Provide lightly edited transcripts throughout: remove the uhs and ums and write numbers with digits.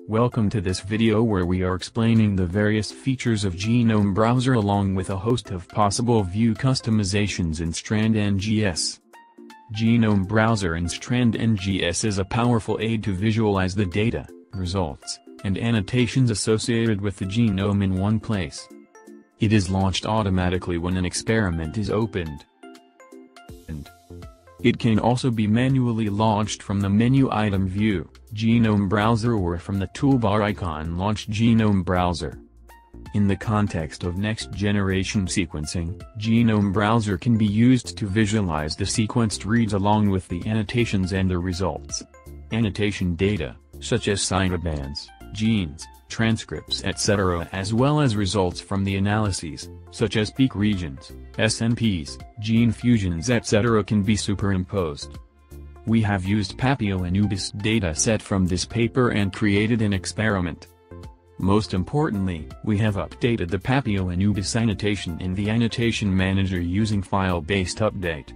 Welcome to this video where we are explaining the various features of Genome Browser along with a host of possible view customizations in Strand NGS. Genome Browser in Strand NGS is a powerful aid to visualize the data, results, and annotations associated with the genome in one place. It is launched automatically when an experiment is opened. It can also be manually launched from the menu item view, Genome Browser, or from the toolbar icon Launch Genome Browser. In the context of next-generation sequencing, Genome Browser can be used to visualize the sequenced reads along with the annotations and the results. Annotation data, such as cytobands, genes, transcripts etc., as well as results from the analyses, such as peak regions, SNPs, gene fusions etc., can be superimposed. We have used Papio anubis dataset from this paper and created an experiment. Most importantly, we have updated the Papio anubis annotation in the Annotation Manager using file-based update.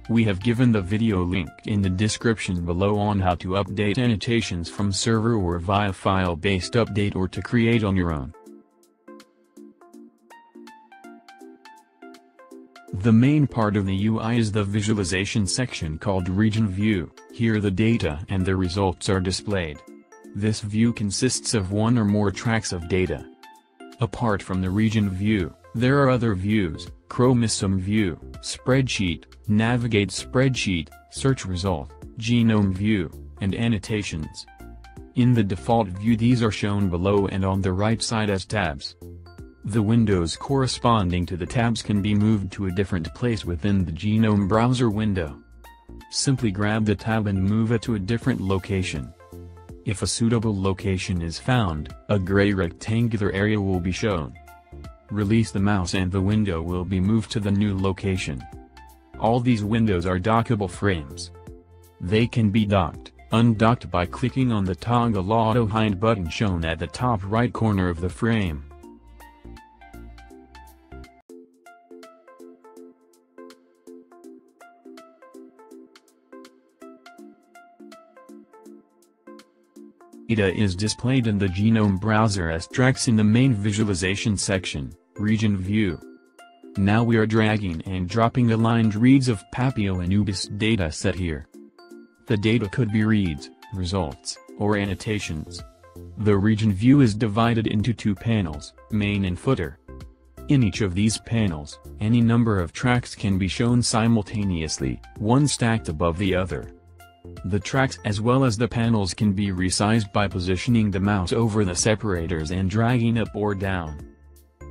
We have given the video link in the description below on how to update annotations from server or via file-based update or to create on your own. The main part of the UI is the visualization section called Region View. Here the data and the results are displayed. This view consists of one or more tracks of data. Apart from the Region View, there are other views: Chromosome View, Spreadsheet, Navigate Spreadsheet, Search Result, Genome View, and Annotations. In the default view these are shown below and on the right side as tabs. The windows corresponding to the tabs can be moved to a different place within the Genome Browser window. Simply grab the tab and move it to a different location. If a suitable location is found, a gray rectangular area will be shown. Release the mouse and the window will be moved to the new location. All these windows are dockable frames. They can be docked, undocked by clicking on the Toggle Auto Hide button shown at the top right corner of the frame. Data is displayed in the Genome Browser as tracks in the main visualization section, Region View. Now we are dragging and dropping aligned reads of Papio anubis dataset here. The data could be reads, results, or annotations. The Region View is divided into two panels, main and footer. In each of these panels, any number of tracks can be shown simultaneously, one stacked above the other. The tracks as well as the panels can be resized by positioning the mouse over the separators and dragging up or down.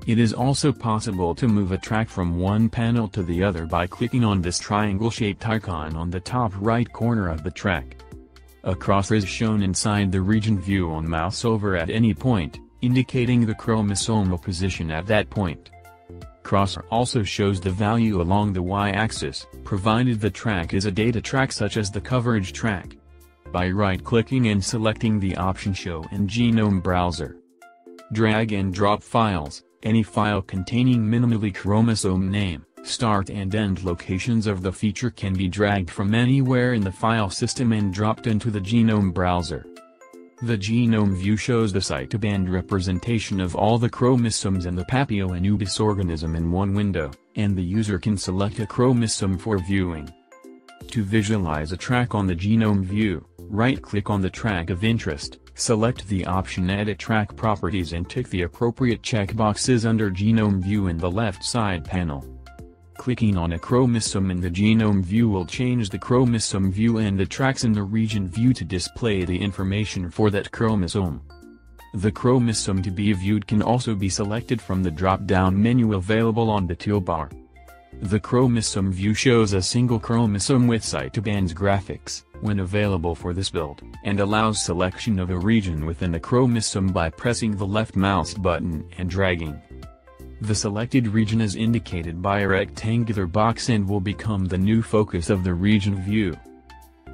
It is also possible to move a track from one panel to the other by clicking on this triangle-shaped icon on the top right corner of the track. A cross is shown inside the Region View on mouse over at any point, indicating the chromosomal position at that point. Cross also shows the value along the y-axis, provided the track is a data track such as the coverage track. By right-clicking and selecting the option Show in Genome Browser. Drag and drop files. Any file containing minimally chromosome name, start and end locations of the feature can be dragged from anywhere in the file system and dropped into the Genome Browser. The Genome View shows the cytoband representation of all the chromosomes in the Papio anubis organism in one window, and the user can select a chromosome for viewing. To visualize a track on the Genome View, right-click on the track of interest, select the option Edit Track Properties and tick the appropriate checkboxes under Genome View in the left side panel. Clicking on a chromosome in the Genome View will change the chromosome view and the tracks in the Region View to display the information for that chromosome. The chromosome to be viewed can also be selected from the drop-down menu available on the toolbar. The chromosome view shows a single chromosome with cytobands graphics, when available for this build, and allows selection of a region within the chromosome by pressing the left mouse button and dragging. The selected region is indicated by a rectangular box and will become the new focus of the Region View.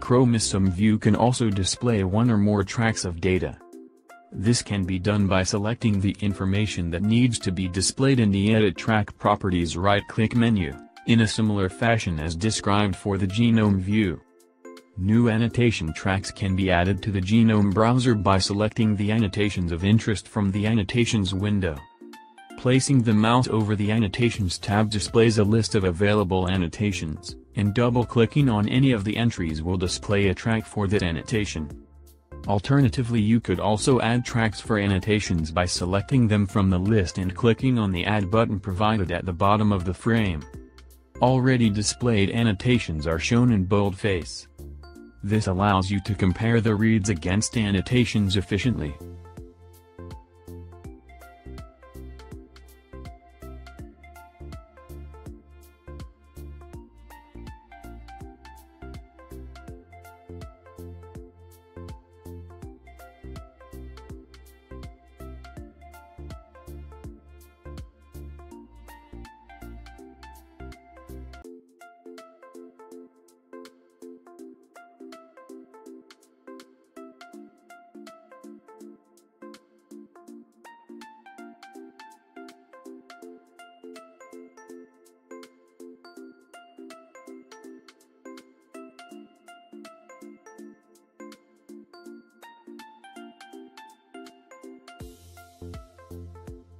Chromosome View can also display one or more tracks of data. This can be done by selecting the information that needs to be displayed in the Edit Track Properties right-click menu, in a similar fashion as described for the Genome View. New annotation tracks can be added to the Genome Browser by selecting the annotations of interest from the Annotations window. Placing the mouse over the Annotations tab displays a list of available annotations, and double-clicking on any of the entries will display a track for that annotation. Alternatively, you could also add tracks for annotations by selecting them from the list and clicking on the Add button provided at the bottom of the frame. Already displayed annotations are shown in boldface. This allows you to compare the reads against annotations efficiently.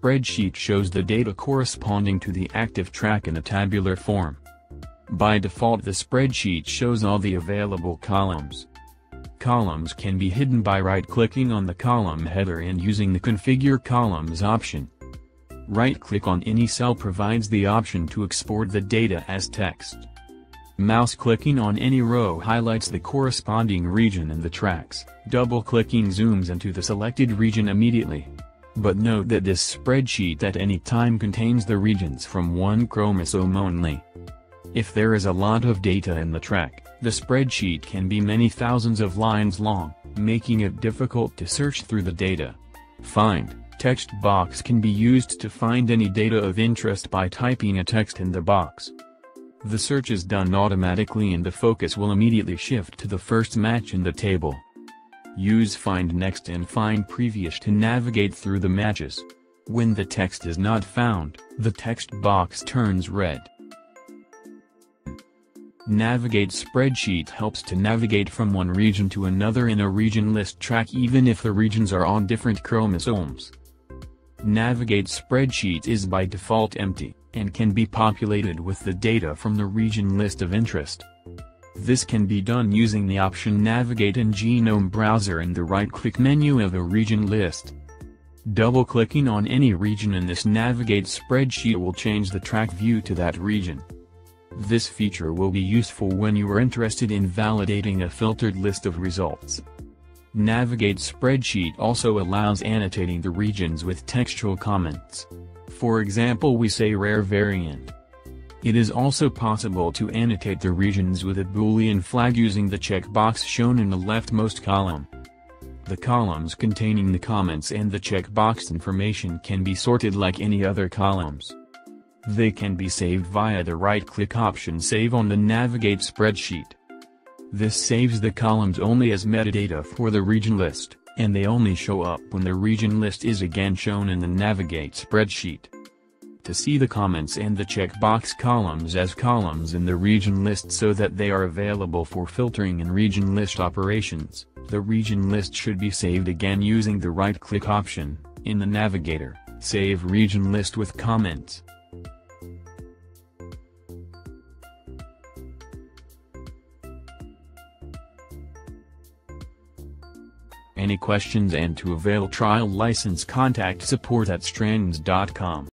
Spreadsheet shows the data corresponding to the active track in a tabular form. By default, the spreadsheet shows all the available columns. Columns can be hidden by right-clicking on the column header and using the Configure Columns option. Right-click on any cell provides the option to export the data as text. Mouse-clicking on any row highlights the corresponding region in the tracks. Double-clicking zooms into the selected region immediately. But note that this spreadsheet at any time contains the regions from one chromosome only. If there is a lot of data in the track, the spreadsheet can be many thousands of lines long, making it difficult to search through the data. Find text box can be used to find any data of interest by typing a text in the box. The search is done automatically and the focus will immediately shift to the first match in the table. Use Find Next and Find Previous to navigate through the matches. When the text is not found, the text box turns red. Navigate Spreadsheet helps to navigate from one region to another in a region list track even if the regions are on different chromosomes. Navigate Spreadsheet is by default empty, and can be populated with the data from the region list of interest. This can be done using the option Navigate in Genome Browser in the right-click menu of a region list. Double-clicking on any region in this Navigate spreadsheet will change the track view to that region. This feature will be useful when you are interested in validating a filtered list of results. Navigate spreadsheet also allows annotating the regions with textual comments. For example, we say rare variant. It is also possible to annotate the regions with a Boolean flag using the checkbox shown in the leftmost column. The columns containing the comments and the checkbox information can be sorted like any other columns. They can be saved via the right-click option Save on the Navigate spreadsheet. This saves the columns only as metadata for the region list, and they only show up when the region list is again shown in the Navigate spreadsheet. To see the comments and the checkbox columns as columns in the region list so that they are available for filtering in region list operations, the region list should be saved again using the right-click option, in the navigator, Save Region List with Comments. Any questions and to avail trial license contact support@strands.com.